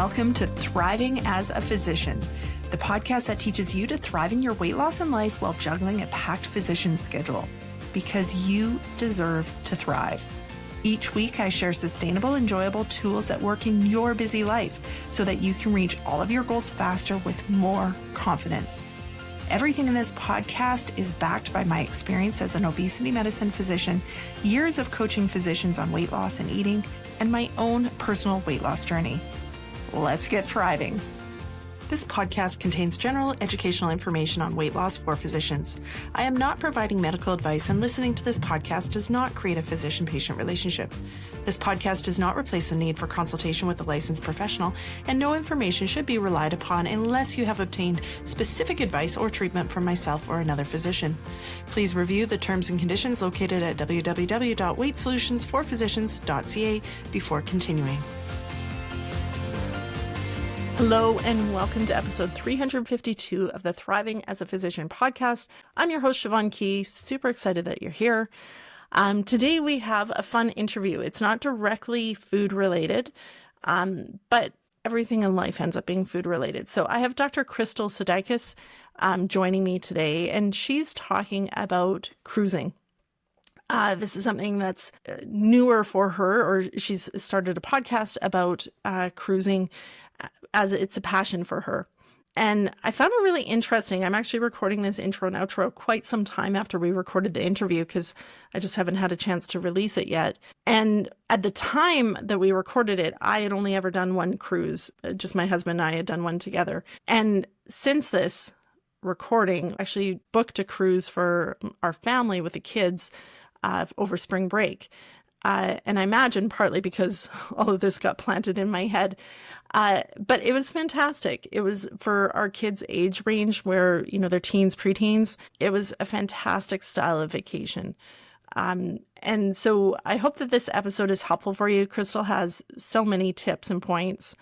welcome to Thriving as a Physician, the podcast that teaches you to thrive in your weight loss and life while juggling a packed physician's schedule, because you deserve to thrive. Each week, I share sustainable, enjoyable tools that work in your busy life so that you can reach all of your goals faster with more confidence. Everything in this podcast is backed by my experience as an obesity medicine physician, years of coaching physicians on weight loss and eating, and my own personal weight loss journey. Let's get thriving. This podcast contains general educational information on weight loss for physicians. I am not providing medical advice, and listening to this podcast does not create a physician-patient relationship. This podcast does not replace the need for consultation with a licensed professional, and no information should be relied upon unless you have obtained specific advice or treatment from myself or another physician. Please review the terms and conditions located at www.weightsolutionsforphysicians.ca before continuing. Hello and welcome to episode 352 of the Thriving as a Physician podcast. I'm your host, Siobhan Key. Super excited that you're here. Today we have a fun interview. It's not directly food related, but everything in life ends up being food related. So I have Dr. Krystal Sodaitis joining me today, and she's talking about cruising. This is something that's newer for her, or she's started a podcast about cruising as it's a passion for her. And I found it really interesting. I'm actually recording this intro and outro quite some time after we recorded the interview because I just haven't had a chance to release it yet. And at the time that we recorded it, I had only ever done one cruise. Just my husband and I had done one together. And since this recording, I actually booked a cruise for our family with the kids over spring break. And I imagine partly because all of this got planted in my head. But it was fantastic. It was for our kids' age range where, they're teens, preteens. It was a fantastic style of vacation. And so I hope that this episode is helpful for you. Krystal has so many tips and points.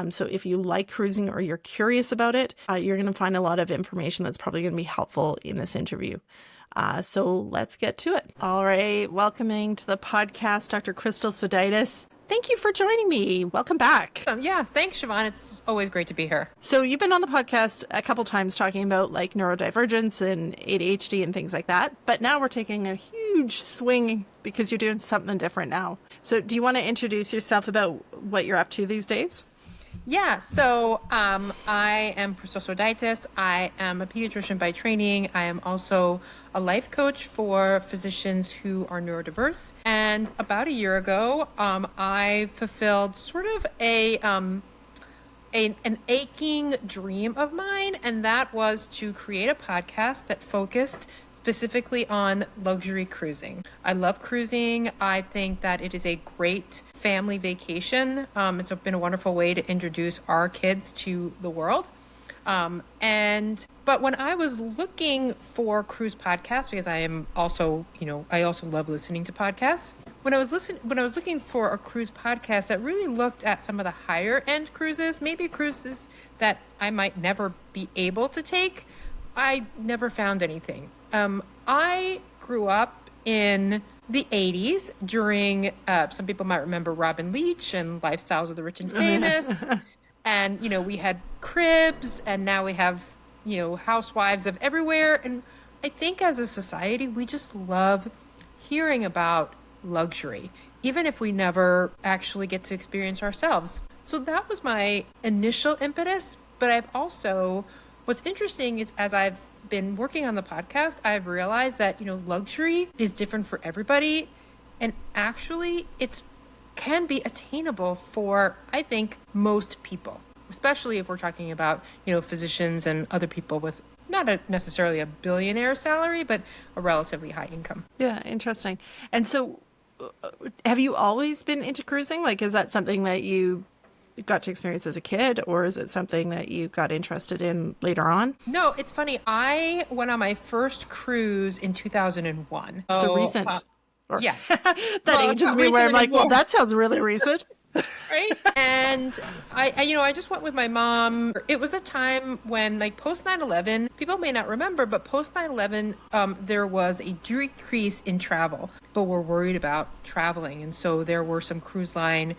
So if you like cruising or you're curious about it, you're going to find a lot of information that's probably going to be helpful in this interview. So let's get to it. All right. Welcoming to the podcast, Dr. Krystal Sodaitis. Thank you for joining me. Welcome back. Yeah, thanks, Siobhan. It's always great to be here. So you've been on the podcast a couple times talking about like neurodivergence and ADHD and things like that. But now we're taking a huge swing because you're doing something different now. So do you want to introduce yourself about what you're up to these days? Yeah, so I am Krystal Sodaitis. I am a pediatrician by training. I am also a life coach for physicians who are neurodiverse. And about a year ago, I fulfilled sort of an aching dream of mine, and that was to create a podcast that focused specifically on luxury cruising. I love cruising. I think that it is a great family vacation. It's been a wonderful way to introduce our kids to the world. But when I was looking for cruise podcasts, because I am also, I also love listening to podcasts. When I was looking for a cruise podcast that really looked at some of the higher end cruises, maybe cruises that I might never be able to take, I never found anything. I grew up in the 80s during, some people might remember Robin Leach and Lifestyles of the Rich and Famous. And, we had Cribs, and now we have, housewives of everywhere. And I think as a society, we just love hearing about luxury, even if we never actually get to experience ourselves. So that was my initial impetus. But what's interesting is as I've been working on the podcast, I've realized that, luxury is different for everybody. And actually, it can be attainable for, I think, most people, especially if we're talking about, physicians and other people with not necessarily a billionaire salary, but a relatively high income. Yeah, interesting. And so have you always been into cruising? Like, is that something that you got to experience as a kid, or is it something that you got interested in later on? No, it's funny. I went on my first cruise in 2001. So recent. Yeah. That ages me where I'm like, well, that sounds really recent. Right? And I just went with my mom. It was a time when, like, post 9/11, people may not remember, but post 9/11, there was a decrease in travel. People were worried about traveling. And so there were some cruise line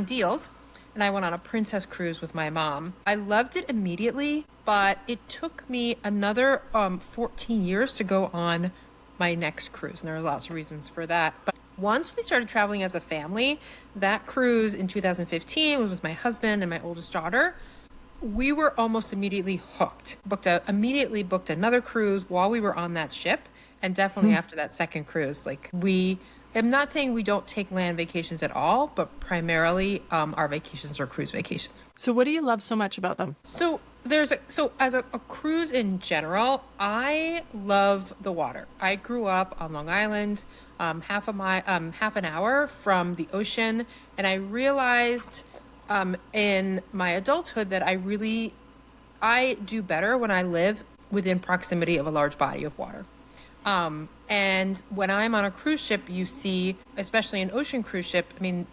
deals and I went on a princess cruise with my mom. I loved it immediately, but it took me another 14 years to go on my next cruise, and there are lots of reasons for that. But once we started traveling as a family, that cruise in 2015 was with my husband and my oldest daughter. We were almost immediately hooked. Immediately booked another cruise while we were on that ship, and definitely after that second cruise. I'm not saying we don't take land vacations at all, but primarily our vacations are cruise vacations. So what do you love so much about them? So as a cruise in general, I love the water. I grew up on Long Island, half an hour from the ocean, and I realized in my adulthood that I do better when I live within proximity of a large body of water. And when I'm on a cruise ship, you see, especially an ocean cruise ship, I mean,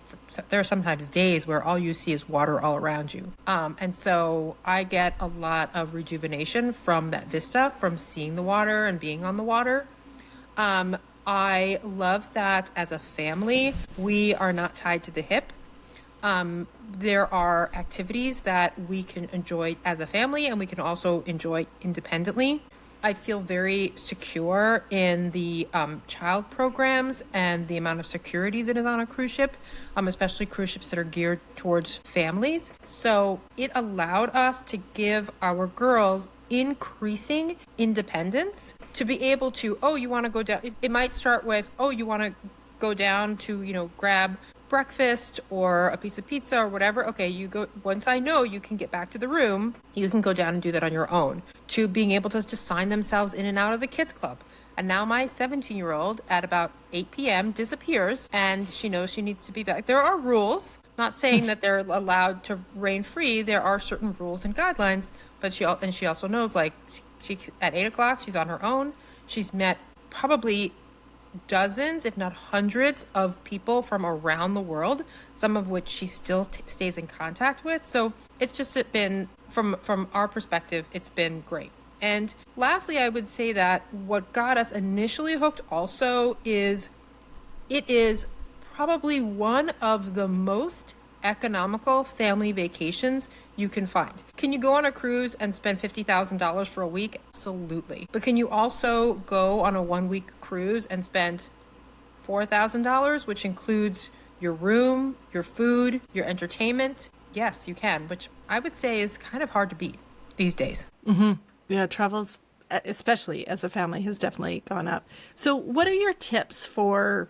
there are sometimes days where all you see is water all around you. And so I get a lot of rejuvenation from that vista, from seeing the water and being on the water. I love that as a family, we are not tied to the hip. There are activities that we can enjoy as a family and we can also enjoy independently. I feel very secure in the child programs and the amount of security that is on a cruise ship, especially cruise ships that are geared towards families. So it allowed us to give our girls increasing independence to be able to, you want to go down. It might start with, you want to go down to, grab breakfast or a piece of pizza or whatever. Okay, you go, once I know you can get back to the room, you can go down and do that on your own, to being able to just sign themselves in and out of the kids club. And now my 17-year-old at about 8 p.m. disappears and she knows she needs to be back. There are rules, not saying that they're allowed to reign free. There are certain rules and guidelines, but she also knows, like, she at 8 o'clock, she's on her own. She's met probably dozens, if not hundreds, of people from around the world, some of which she still stays in contact with. So it's just been, from our perspective, it's been great. And lastly, I would say that what got us initially hooked also is it is probably one of the most economical family vacations you can find. Can you go on a cruise and spend $50,000 for a week? Absolutely. But can you also go on a 1-week cruise and spend $4,000, which includes your room, your food, your entertainment? Yes, you can, which I would say is kind of hard to beat these days. Mm-hmm. Yeah, travels, especially as a family, has definitely gone up. So what are your tips for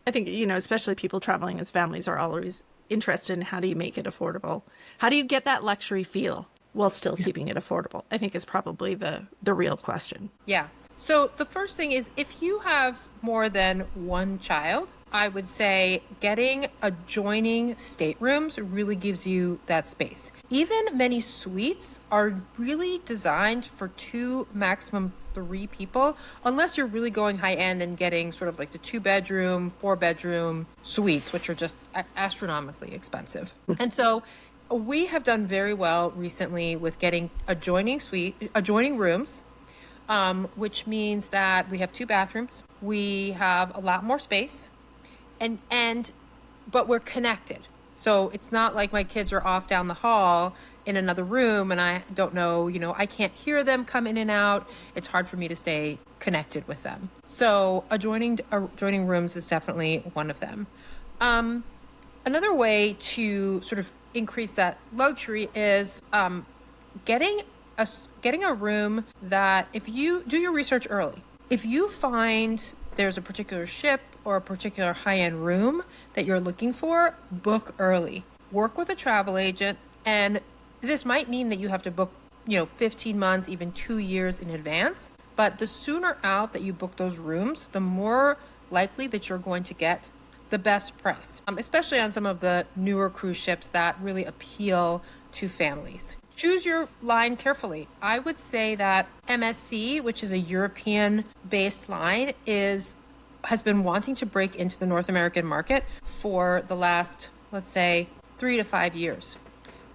I think, especially people traveling as families are always interested in how do you make it affordable? How do you get that luxury feel while still keeping it affordable? I think is probably the real question. Yeah. So the first thing is, if you have more than one child, I would say getting adjoining staterooms really gives you that space. Even many suites are really designed for 2, maximum 3 people, unless you're really going high end and getting sort of like the 2-bedroom, 4-bedroom suites, which are just astronomically expensive. And so we have done very well recently with getting adjoining rooms, which means that we have 2 bathrooms. We have a lot more space. But we're connected. So it's not like my kids are off down the hall in another room and I don't know, I can't hear them come in and out. It's hard for me to stay connected with them. So adjoining rooms is definitely one of them. Another way to sort of increase that luxury is getting a room that, if you do your research early, if you find there's a particular ship or a particular high-end room that you're looking for, book early. Work with a travel agent, and this might mean that you have to book, 15 months, even 2 years in advance. But the sooner out that you book those rooms, the more likely that you're going to get the best price, especially on some of the newer cruise ships that really appeal to families. Choose your line carefully. I would say that MSC, which is a European-based line, has been wanting to break into the North American market for the last, let's say, 3 to 5 years.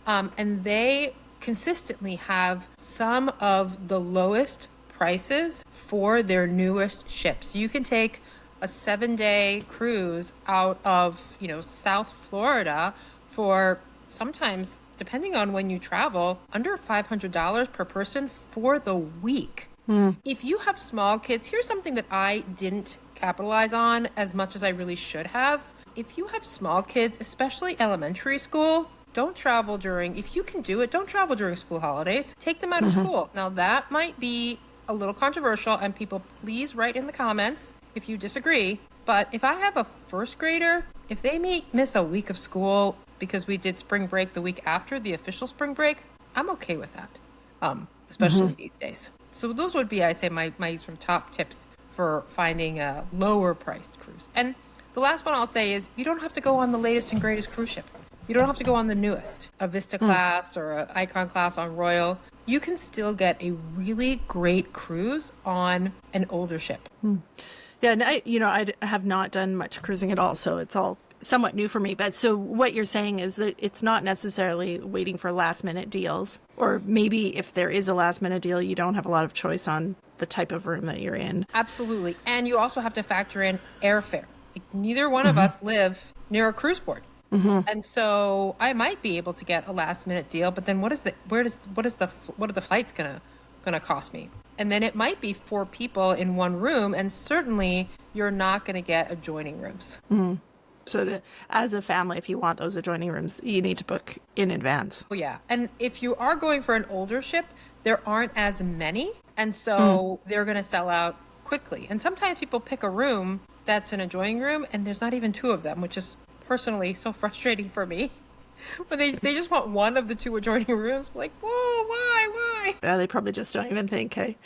And they consistently have some of the lowest prices for their newest ships. You can take a 7-day cruise out of, South Florida for sometimes, depending on when you travel, under $500 per person for the week. If you have small kids, here's something that I didn't capitalize on as much as I really should have. If you have small kids, especially elementary school, don't travel if you can do it, don't travel during school holidays. Take them out of school. Now, that might be a little controversial, and people, please write in the comments if you disagree. But if I have a first grader, if they miss a week of school because we did spring break the week after the official spring break, I'm okay with that, especially these days. So those would be, I say, my sort of top tips for finding a lower priced cruise. And the last one I'll say is you don't have to go on the latest and greatest cruise ship. You don't have to go on the newest, a Vista class or an Icon class on Royal. You can still get a really great cruise on an older ship. Yeah, and I have not done much cruising at all, so it's all somewhat new for me. But so what you're saying is that it's not necessarily waiting for last minute deals, or maybe if there is a last minute deal, you don't have a lot of choice on the type of room that you're in. Absolutely. And you also have to factor in airfare. Like, neither one of us live near a cruise port. And so I might be able to get a last minute deal, but then what are the flights gonna cost me? And then it might be 4 people in one room, and certainly you're not going to get adjoining rooms. So as a family, if you want those adjoining rooms, you need to book in advance. Oh, yeah. And if you are going for an older ship, there aren't as many. And so they're going to sell out quickly. And sometimes people pick a room that's an adjoining room, and there's not even 2 of them, which is personally so frustrating for me. But they just want one of the 2 adjoining rooms. Like, whoa, why? Yeah, they probably just don't even think, hey.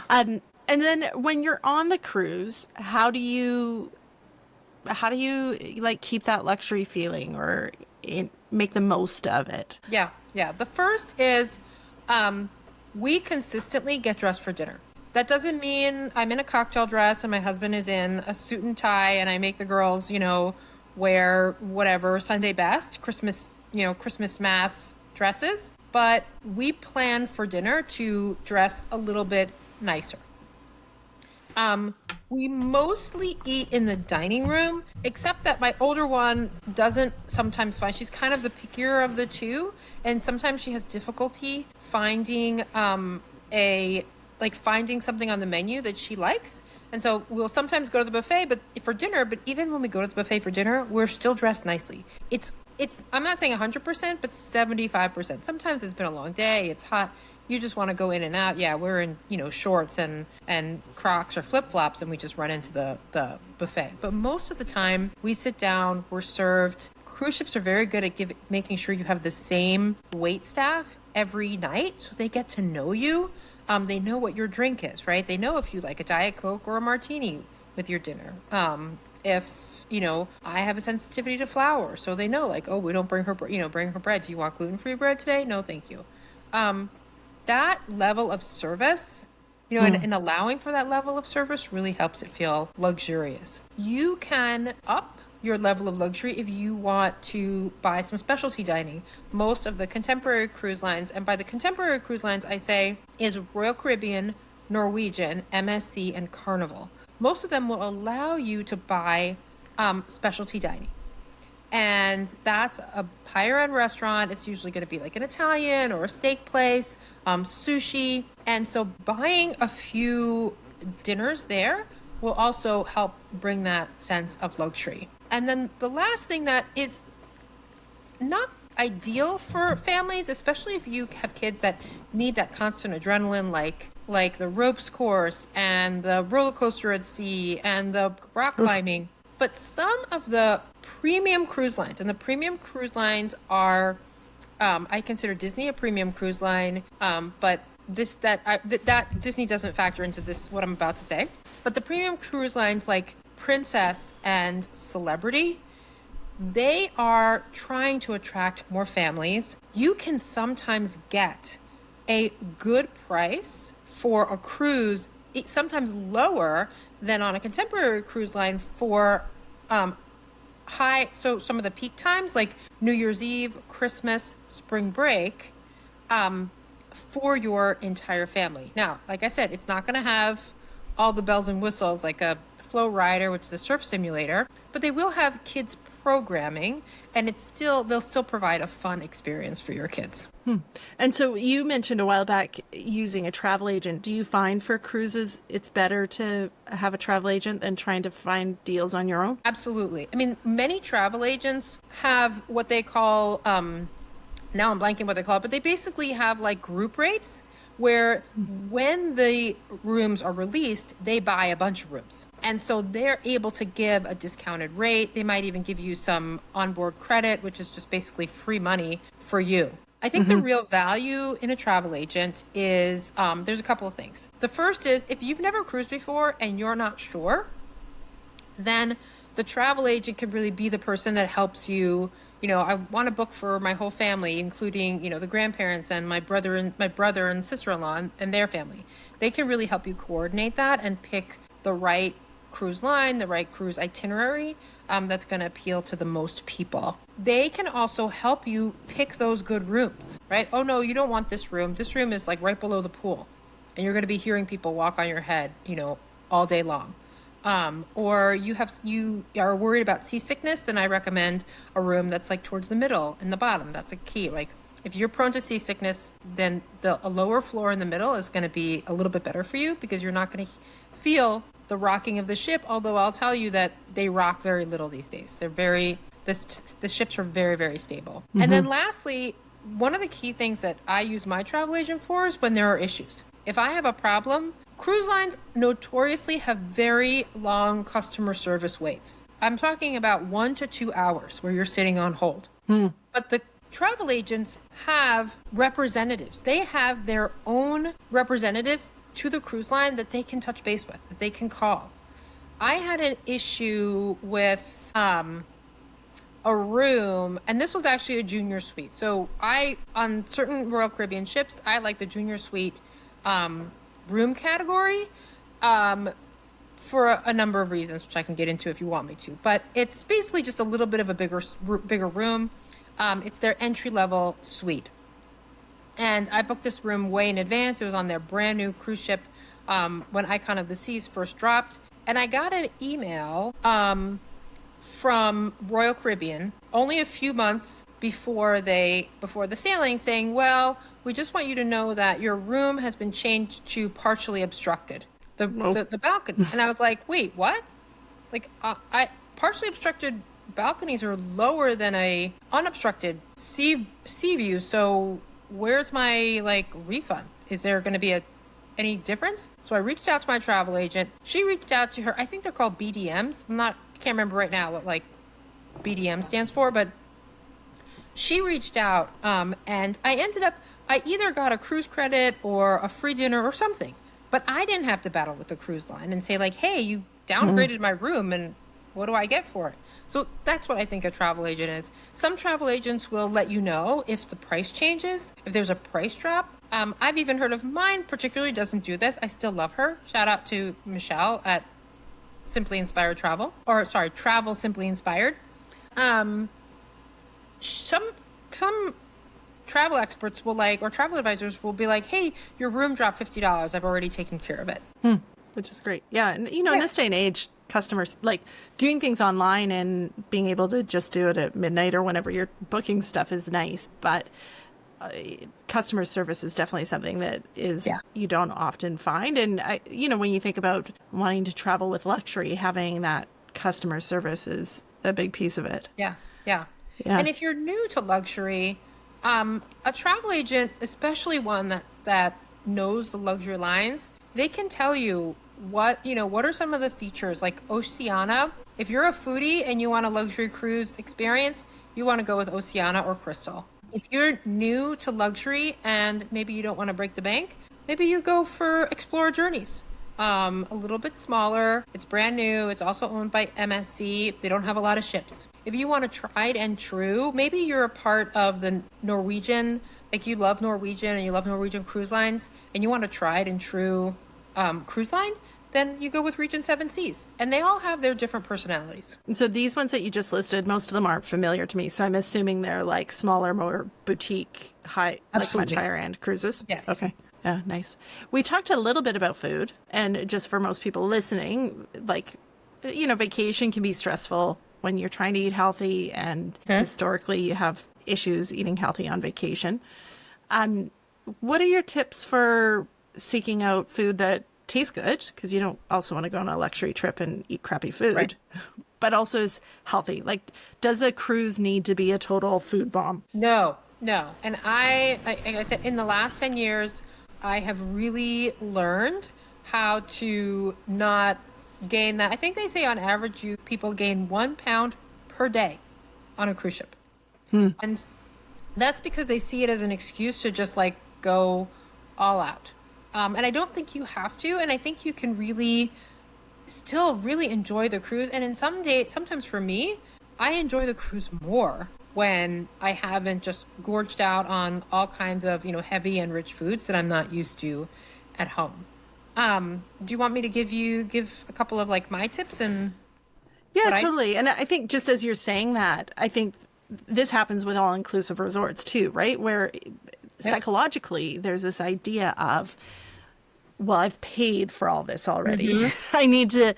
And then when you're on the cruise, how do you like keep that luxury feeling or make the most of it? Yeah. The first is we consistently get dressed for dinner. That doesn't mean I'm in a cocktail dress and my husband is in a suit and tie and I make the girls, wear whatever Sunday best, Christmas mass dresses. But we plan for dinner to dress a little bit nicer. We mostly eat in the dining room, except that my older one doesn't sometimes find, she's kind of the pickier of the 2. And sometimes she has difficulty finding finding something on the menu that she likes. And so we'll sometimes go to the buffet, but even when we go to the buffet for dinner, we're still dressed nicely. It's I'm not saying 100%, but 75%. Sometimes it's been a long day, it's hot, you just want to go in and out. Yeah, we're in, shorts and Crocs or flip-flops, and we just run into the buffet. But most of the time, we sit down, we're served. Cruise ships are very good at making sure you have the same wait staff every night, so they get to know you. They know what your drink is, right? They know if you like a Diet Coke or a martini with your dinner. If I have a sensitivity to flour, so they know, like, oh, we don't bring her bread. Do you want gluten-free bread today? No, thank you. That level of service, and allowing for that level of service really helps it feel luxurious. You can up your level of luxury if you want to buy some specialty dining. Most of the contemporary cruise lines, and by the contemporary cruise lines I say is Royal Caribbean, Norwegian, MSC, and Carnival. Most of them will allow you to buy specialty dining. And that's a higher end restaurant. It's usually going to be like an Italian or a steak place, sushi. And so buying a few dinners there will also help bring that sense of luxury. And then the last thing that is not ideal for families, especially if you have kids that need that constant adrenaline, like the ropes course and the roller coaster at sea and the rock climbing. But some of the premium cruise lines, and the premium cruise lines are, I consider Disney a premium cruise line, but that Disney doesn't factor into this, what I'm about to say. But the premium cruise lines like Princess and Celebrity, they are trying to attract more families. You can sometimes get a good price for a cruise, sometimes lower than on a contemporary cruise line for so some of the peak times like New Year's Eve, Christmas, spring break, for your entire family. Now, like I said, it's not going to have all the bells and whistles like a Flow Rider, which is a surf simulator, but they will have kids programming, and they'll still provide a fun experience for your kids. And so you mentioned a while back using a travel agent. Do you find for cruises it's better to have a travel agent than trying to find deals on your own? Absolutely. I mean, many travel agents have what they call, now I'm blanking what they call it, but they basically have like group rates where when the rooms are released, they buy a bunch of rooms. And so they're able to give a discounted rate. They might even give you some onboard credit, which is just basically free money for you. I think the real value in a travel agent is there's a couple of things. The first is if you've never cruised before and you're not sure, then the travel agent can really be the person that helps you. You know, I want to book for my whole family, including, the grandparents and my brother and sister-in-law and their family. They can really help you coordinate that and pick the right cruise line, the right cruise itinerary that's going to appeal to the most people. They can also help you pick those good rooms, right? Oh, no, you don't want this room. This room is like right below the pool, and you're going to be hearing people walk on your head, all day long. Or you are worried about seasickness, then I recommend a room that's like towards the middle and the bottom. That's a key. Like if you're prone to seasickness, then a lower floor in the middle is going to be a little bit better for you because you're not going to feel the rocking of the ship. Although I'll tell you that they rock very little these days. The ships are very, very stable. And then lastly, one of the key things that I use my travel agent for is when there are issues. If I have a problem, cruise lines notoriously have very long customer service waits. I'm talking about 1 to 2 hours where you're sitting on hold. But the travel agents have representatives. They have their own representative to the cruise line that they can touch base with, that they can call. I had an issue with a room, and this was actually a junior suite. So on certain Royal Caribbean ships, I like the junior suite room category for a number of reasons, which I can get into if you want me to. But it's basically just a little bit of a bigger room. It's their entry-level suite. And I booked this room way in advance. It was on their brand new cruise ship when Icon of the Seas first dropped. And I got an email from Royal Caribbean only a few months before the sailing saying, well, we just want you to know that your room has been changed to partially obstructed, the balcony. And I was like, wait, what? Like, partially obstructed balconies are lower than a unobstructed sea view. So where's my refund? Is there going to be any difference? So I reached out to my travel agent. She reached out to her. I think they're called BDMs. I can't remember right now what BDM stands for, but she reached out, and I either got a cruise credit or a free dinner or something, but I didn't have to battle with the cruise line and say hey, you downgraded my room and what do I get for it? So that's what I think a travel agent is. Some travel agents will let you know if the price changes, if there's a price drop. I've even heard of mine particularly doesn't do this. I still love her. Shout out to Michelle at Simply Inspired Travel, Travel Simply Inspired. Some travel experts will or travel advisors will be like, hey, your room dropped $50. I've already taken care of it. Which is great. Yeah. And, in this day and age, customers doing things online and being able to just do it at midnight or whenever you're booking stuff is nice. But customer service is definitely something that you don't often find. And, when you think about wanting to travel with luxury, having that customer service is a big piece of it. Yeah. And if you're new to luxury, a travel agent, especially one that knows the luxury lines, they can tell you what are some of the features. Like Oceana, if you're a foodie and you want a luxury cruise experience, you want to go with Oceana or Krystal. If you're new to luxury and maybe you don't want to break the bank, maybe you go for Explorer Journeys. A little bit smaller. It's brand new. It's also owned by MSC. They don't have a lot of ships. If you want a tried and true, maybe you're a part of the Norwegian, you love Norwegian and you love Norwegian cruise lines, and you want a tried and true cruise line, then you go with Regent Seven Seas. And they all have their different personalities. And so these ones that you just listed, most of them aren't familiar to me. So I'm assuming they're smaller, more boutique, much higher end cruises. Yes. Okay. Yeah, nice. We talked a little bit about food, and just for most people listening, vacation can be stressful when you're trying to eat healthy, and historically you have issues eating healthy on vacation. What are your tips for seeking out food that tastes good? Because you don't also want to go on a luxury trip and eat crappy food, Right. but also is healthy. Like, does a cruise need to be a total food bomb? No. And like I said, in the last 10 years, I have really learned how to not gain that. I think they say on average, people gain 1 pound per day on a cruise ship. And that's because they see it as an excuse to just like go all out. And I don't think you have to. And I think you can really still really enjoy the cruise. And in sometimes for me, I enjoy the cruise more when I haven't just gorged out on all kinds of, heavy and rich foods that I'm not used to at home. Do you want me to give a couple of like my tips and Yeah, totally. And I think just as you're saying that, I think this happens with all-inclusive resorts too, right? Where psychologically there's this idea of, well, I've paid for all this already. I need to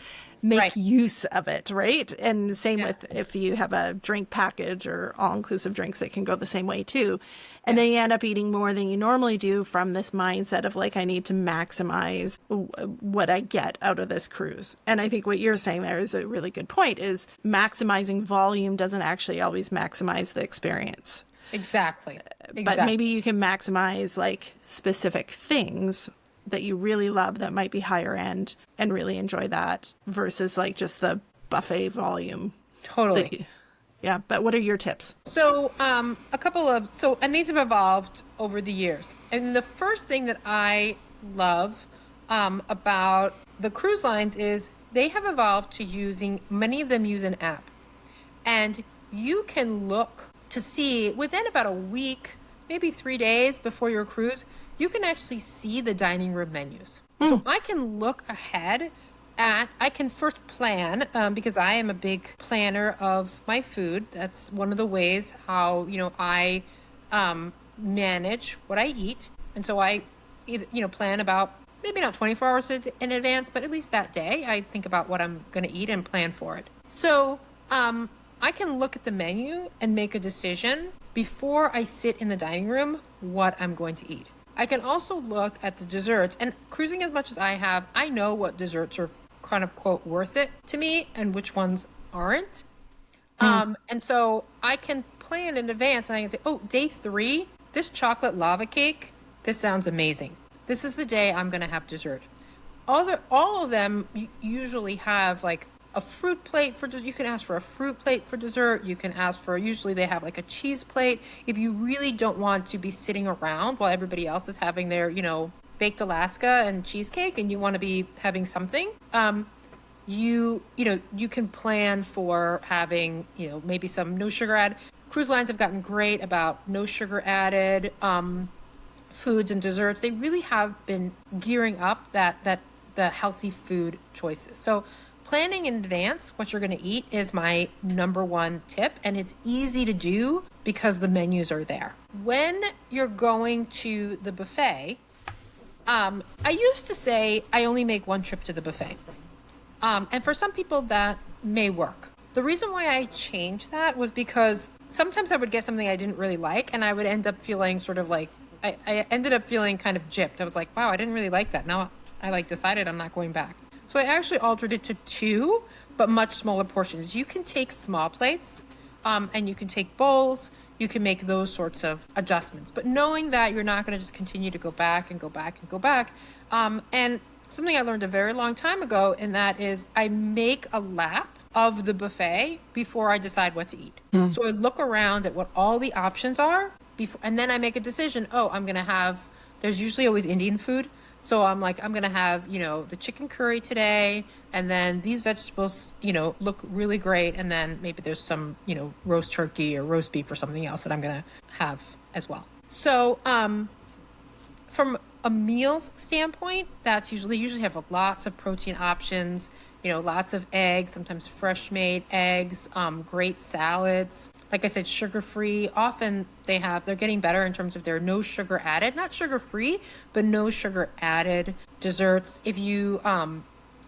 make use of it, right? And same with if you have a drink package or all-inclusive drinks, it can go the same way too. And then you end up eating more than you normally do from this mindset of like, I need to maximize what I get out of this cruise. And I think what you're saying there is a really good point, is maximizing volume doesn't actually always maximize the experience. Exactly. But maybe you can maximize like specific things that you really love that might be higher end and really enjoy that versus like just the buffet volume. Totally. Yeah. But what are your tips? So, and these have evolved over the years. And the first thing that I love about the cruise lines is they have evolved to many of them use an app. And you can look to see within about a week, maybe 3 days before your cruise, you can actually see the dining room menus. So I can look ahead I can first plan, because I am a big planner of my food. That's one of the ways how, I manage what I eat. And so I, plan about maybe not 24 hours in advance, but at least that day I think about what I'm going to eat and plan for it. So I can look at the menu and make a decision before I sit in the dining room what I'm going to eat. I can also look at the desserts, and cruising as much as I have, I know what desserts are kind of quote worth it to me and which ones aren't. And so I can plan in advance and I can say, oh, day 3, this chocolate lava cake, this sounds amazing. This is the day I'm going to have dessert. All of them usually have like a fruit plate for dessert. You can ask for a fruit plate for dessert. You can ask for, usually they have like a cheese plate. If you really don't want to be sitting around while everybody else is having their, baked Alaska and cheesecake and you want to be having something, you can plan for having, maybe some no sugar added. Cruise lines have gotten great about no sugar added foods and desserts. They really have been gearing up the healthy food choices. So planning in advance what you're going to eat is my number one tip, and it's easy to do because the menus are there. When you're going to the buffet, I used to say I only make one trip to the buffet. And for some people that may work. The reason why I changed that was because sometimes I would get something I didn't really like and I would end up feeling sort of like, I ended up feeling kind of gypped. I was like, wow, I didn't really like that. Now I decided I'm not going back. So I actually altered it to 2, but much smaller portions. You can take small plates, and you can take bowls. You can make those sorts of adjustments. But knowing that you're not going to just continue to go back and go back and go back. And something I learned a very long time ago, and that is I make a lap of the buffet before I decide what to eat. So I look around at what all the options are, and then I make a decision. Oh, I'm going to have, there's usually always Indian food. So I'm like, I'm going to have, the chicken curry today. And then these vegetables, look really great. And then maybe there's some, roast turkey or roast beef or something else that I'm going to have as well. So from a meals standpoint, that's usually have lots of protein options, lots of eggs, sometimes fresh made eggs, great salads. Like I said, sugar-free. Often they're getting better in terms of their no sugar added, not sugar-free, but no sugar added desserts. If you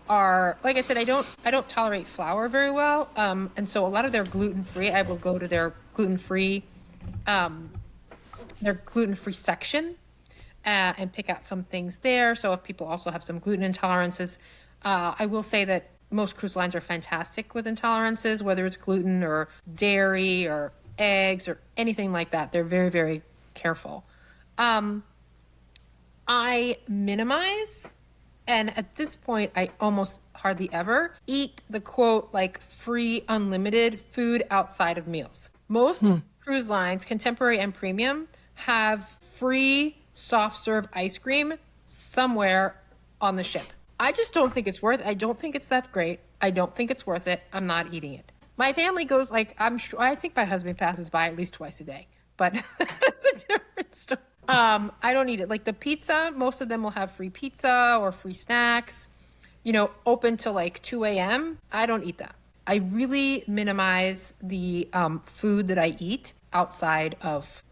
are, like I said, I don't tolerate flour very well. And so a lot of their gluten-free, I will go to um, their gluten-free section and pick out some things there. So if people also have some gluten intolerances, I will say that most cruise lines are fantastic with intolerances, whether it's gluten or dairy or eggs or anything like that. They're very, very careful. I minimize, and at this point, I almost hardly ever eat the quote, like free unlimited food outside of meals. Most cruise lines, contemporary and premium, have free soft serve ice cream somewhere on the ship. I just don't think it's worth it. I don't think it's that great. I don't think it's worth it. I'm not eating it. My family goes, like, I'm sure, I think my husband passes by at least twice a day, but it's a different story. I don't eat it. Like the pizza, most of them will have free pizza or free snacks, open till like 2 a.m. I don't eat that. I really minimize the food that I eat outside of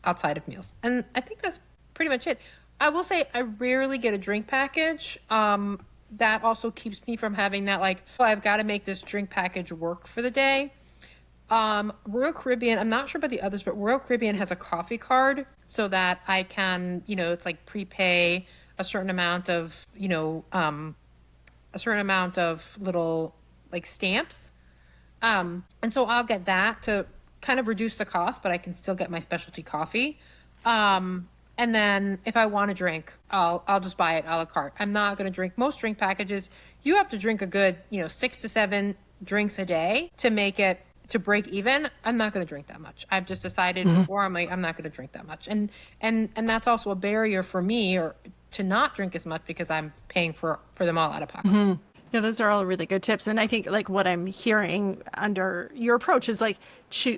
meals. And I think that's pretty much it. I will say I rarely get a drink package. That also keeps me from having that, like, oh, I've got to make this drink package work for the day. Royal Caribbean, I'm not sure about the others, but Royal Caribbean has a coffee card so that I can, it's like prepay a certain amount of, little like stamps. And so I'll get that to kind of reduce the cost, but I can still get my specialty coffee. And then if I want to drink, I'll just buy it a la carte. I'm not going to drink most drink packages. You have to drink a good, 6 to 7 drinks a day to make it, to break even. I'm not going to drink that much. I've just decided before, I'm not going to drink that much. And that's also a barrier for me, or to not drink as much, because I'm paying for them all out of pocket. Yeah, those are all really good tips. And I think like what I'm hearing under your approach is like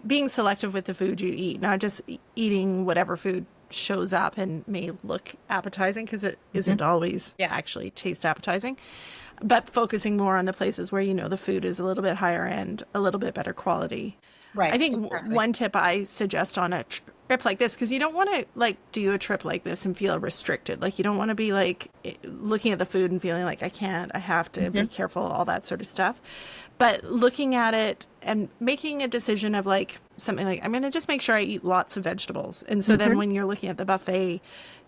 being selective with the food you eat, not just eating whatever food shows up and may look appetizing, because it isn't always actually taste appetizing, but focusing more on the places where the food is a little bit higher end, a little bit better quality. Right. I think one tip I suggest on a trip like this, because you don't want to like do a trip like this and feel restricted. Like you don't want to be like looking at the food and feeling like I have to be careful, all that sort of stuff. But looking at it and making a decision of like something like, I'm going to just make sure I eat lots of vegetables. And so then when you're looking at the buffet,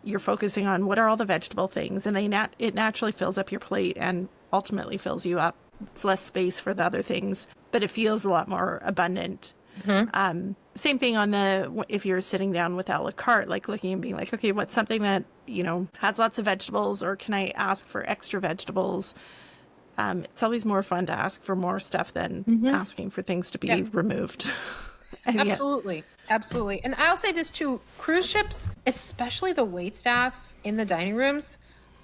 you're focusing on what are all the vegetable things, and it naturally fills up your plate and ultimately fills you up. It's less space for the other things, but it feels a lot more abundant. Same thing on if you're sitting down with a la carte, like looking and being like, okay, what's something that, has lots of vegetables, or can I ask for extra vegetables? It's always more fun to ask for more stuff than asking for things to be removed. Absolutely. Absolutely. And I'll say this too, cruise ships, especially the wait staff in the dining rooms,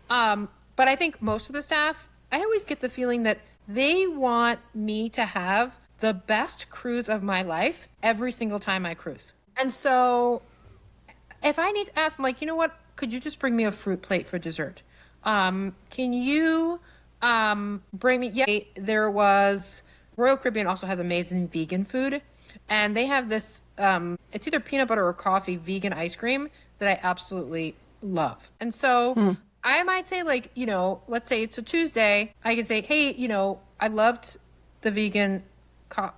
but I think most of the staff, I always get the feeling that they want me to have the best cruise of my life every single time I cruise. And so if I need to ask, I'm like, you know what, could you just bring me a fruit plate for dessert? Can you bring me, there was, Royal Caribbean also has amazing vegan food, and they have this, it's either peanut butter or coffee vegan ice cream that I absolutely love. And so I might say, like, let's say it's a Tuesday, I can say, hey, I loved the vegan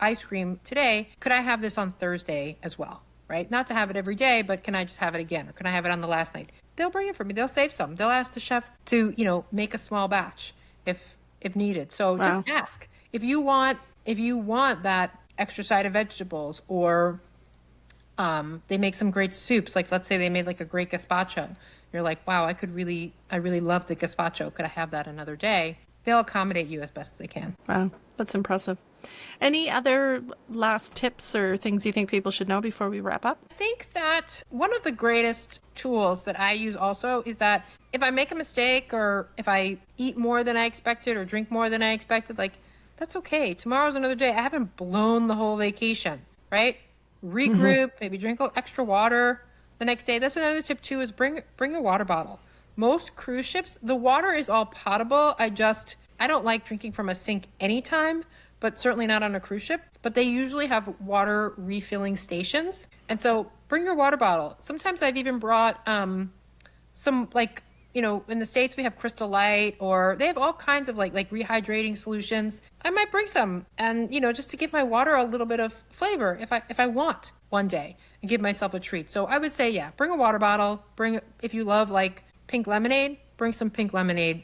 ice cream today. Could I have this on Thursday as well? Right? Not to have it every day, but can I just have it again? Or can I have it on the last night? They'll bring it for me. They'll save some. They'll ask the chef to, make a small batch if needed. So just ask. If you want that extra side of vegetables, or they make some great soups. Like let's say they made like a great gazpacho. You're like, wow, I really love the gazpacho. Could I have that another day? They'll accommodate you as best as they can. Wow, that's impressive. Any other last tips or things you think people should know before we wrap up? I think that one of the greatest tools that I use also is that if I make a mistake, or if I eat more than I expected or drink more than I expected, like, that's okay. Tomorrow's another day. I haven't blown the whole vacation, right? Regroup, maybe drink a little extra water the next day. That's another tip too, is bring a water bottle. Most cruise ships, the water is all potable. I don't like drinking from a sink anytime, but certainly not on a cruise ship. But they usually have water refilling stations. And so bring your water bottle. Sometimes I've even brought some like in the States we have Crystal Light, or they have all kinds of like rehydrating solutions. I might bring some, and just to give my water a little bit of flavor if I want one day, and give myself a treat. So I would say, yeah, bring a water bottle. If you love like pink lemonade, bring some pink lemonade,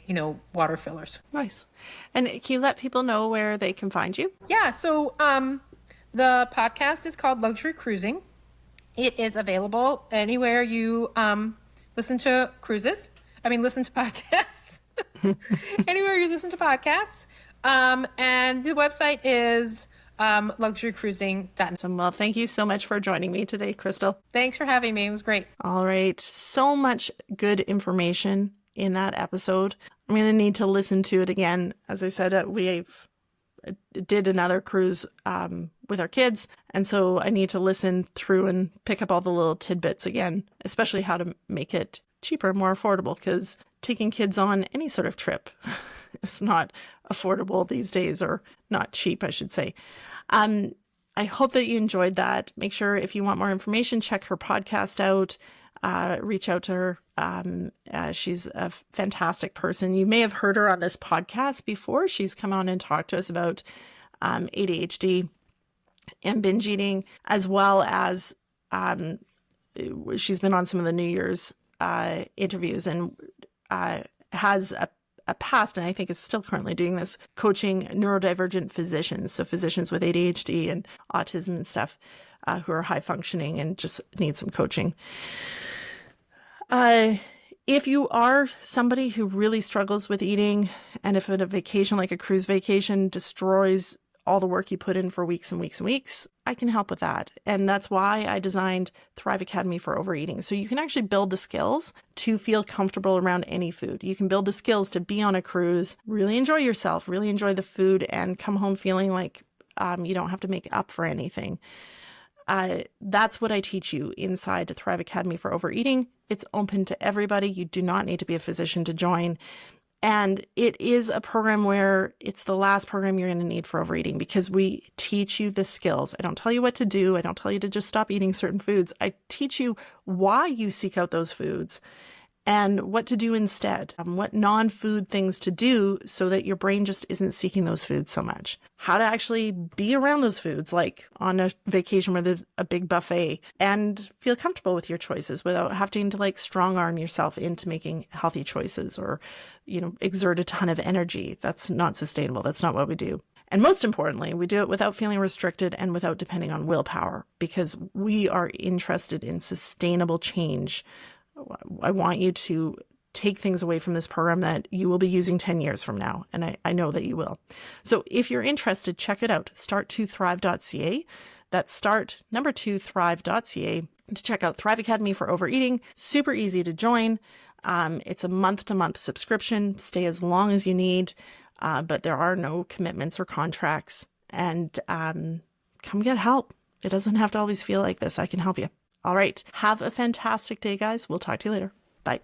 water fillers. Nice. And can you let people know where they can find you? Yeah. So the podcast is called Luxury Cruising. It is available anywhere you listen to podcasts. Anywhere you listen to podcasts. And the website is luxurycruising.net. Awesome. Well, thank you so much for joining me today, Krystal. Thanks for having me. It was great. All right. So much good information in that episode. I'm going to need to listen to it again. As I said, we did another cruise with our kids, and so I need to listen through and pick up all the little tidbits again, especially how to make it cheaper and more affordable, because taking kids on any sort of trip is not affordable these days, or not cheap, I should say. I hope that you enjoyed that. Make sure if you want more information, check her podcast out. Reach out to her. She's a fantastic person. You may have heard her on this podcast before. She's come on and talked to us about ADHD and binge eating, as well as she's been on some of the New Year's interviews, and has a past, and I think is still currently doing this, coaching neurodivergent physicians. So physicians with ADHD and autism and stuff, who are high functioning and just need some coaching. If you are somebody who really struggles with eating, and if a vacation like a cruise vacation destroys all the work you put in for weeks and weeks and weeks, I can help with that. And that's why I designed Thrive Academy for Overeating. So you can actually build the skills to feel comfortable around any food. You can build the skills to be on a cruise, really enjoy yourself, really enjoy the food, and come home feeling like you don't have to make up for anything. That's what I teach you inside the Thrive Academy for Overeating. It's open to everybody. You do not need to be a physician to join. And it is a program where it's the last program you're going to need for overeating, because we teach you the skills. I don't tell you what to do. I don't tell you to just stop eating certain foods. I teach you why you seek out those foods and what to do instead, what non-food things to do so that your brain just isn't seeking those foods so much. How to actually be around those foods, like on a vacation where there's a big buffet, and feel comfortable with your choices without having to like strong arm yourself into making healthy choices, or, exert a ton of energy. That's not sustainable. That's not what we do. And most importantly, we do it without feeling restricted and without depending on willpower, because we are interested in sustainable change. I want you to take things away from this program that you will be using 10 years from now. And I know that you will. So if you're interested, check it out. Start2thrive.ca. That's start2thrive.ca to check out Thrive Academy for Overeating. Super easy to join. It's a month-to-month subscription. Stay as long as you need, but there are no commitments or contracts. And come get help. It doesn't have to always feel like this. I can help you. All right. Have a fantastic day, guys. We'll talk to you later. Bye.